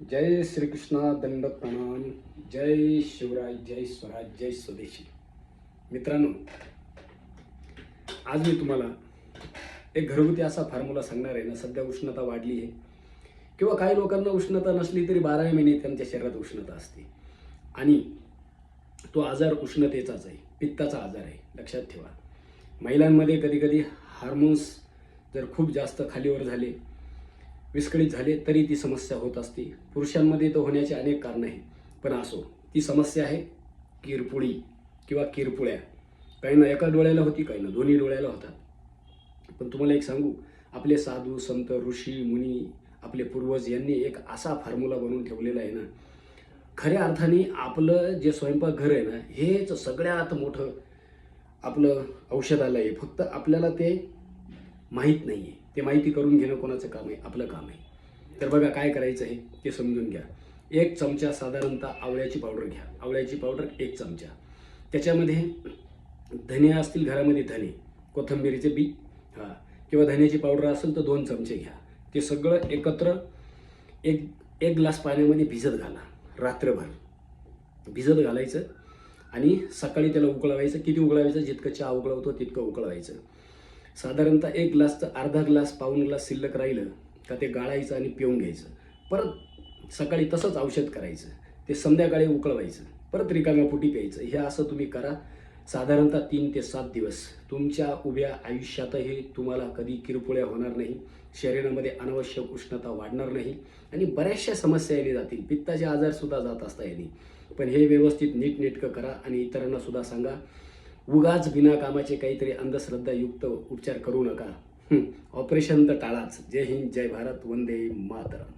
जय श्रीकृष्णा, दंड प्रणाम. जय शिवराय, जय स्वराज, जय स्वदेशी. मित्रांनो, आज मी तुम्हाला एक घरगुती असा फॉर्म्युला सांगणार आहे ना. सध्या उष्णता वाढली आहे किंवा काही लोकांना उष्णता नसली तरी 12 महिने त्यांच्या शरीरात उष्णता असते आणि तो आजार उष्णतेचाच आहे, पित्ताचा आजार आहे. लक्षात ठेवा. महिलांमध्ये कधी कधी हार्मोन्स जर खूप जास्त खालीवर झाले, विस्कळीत झाले तरी ती समस्या होत असते. पुरुषांमध्ये तर होण्याचे अनेक कारण आहेत, पण असो, ती समस्या आहे किरपुळी किंवा किरपुळ्या. काहींना एका डोळ्याला होती, काहींना दोन्ही डोळ्याला होतात. पण तुम्हाला एक सांगू, आपले साधू संत ऋषी मुनी, आपले पूर्वज यांनी एक असा फॉर्म्युला बनवून ठेवलेला आहे ना. खऱ्या अर्थाने आपलं जे स्वयंपाकघर आहे ना, हेच सगळ्यात मोठं आपलं औषधालय आहे. फक्त आपल्याला ते माहीत नाही आहे. ते माहिती करून घेणं कोणाचं काम आहे? आपलं काम आहे. तर बघा काय करायचं आहे ते समजून घ्या. 1 चमचा साधारणतः आवळ्याची पावडर घ्या. आवळ्याची पावडर 1 चमचा. त्याच्यामध्ये धने असतील घरामध्ये, धने, कोथिंबीरीचे बी, किंवा धन्याची पावडर असेल तर 2 चमचे घ्या. ते सगळं एकत्र एक ग्लास पाण्यामध्ये भिजत घाला. रात्रभर भिजत घालायचं आणि सकाळी त्याला उकळवायचं. किती उकळवायचं? जितकं चहा उकळवतो तितकं उकळवायचं. साधारणतः 1 ग्लास तर अर्धा ग्लास, पाऊण ग्लास शिल्लक राहिलं का ते गाळायचं आणि पिऊन घ्यायचं. परत सकाळी तसंच औषध करायचं. ते संध्याकाळी उकळवायचं, परत रिकाम्या पोटी प्यायचं. हे असं तुम्ही करा साधारणतः 3 ते 7 दिवस. तुमच्या उभ्या आयुष्यातही तुम्हाला कधी किरपुळ्या होणार नाही, शरीरामध्ये अनावश्यक उष्णता वाढणार नाही आणि बऱ्याचशा समस्या याने जातील. पित्ताचे आजारसुद्धा जात असता याने. पण हे व्यवस्थित नीटनेटकं करा आणि इतरांना सुद्धा सांगा. उगाच बिनाकामाचे काहीतरी अंधश्रद्धायुक्त उपचार करू नका. ऑपरेशन तर टाळाच. जय हिंद, जय भारत, वंदे मातरम.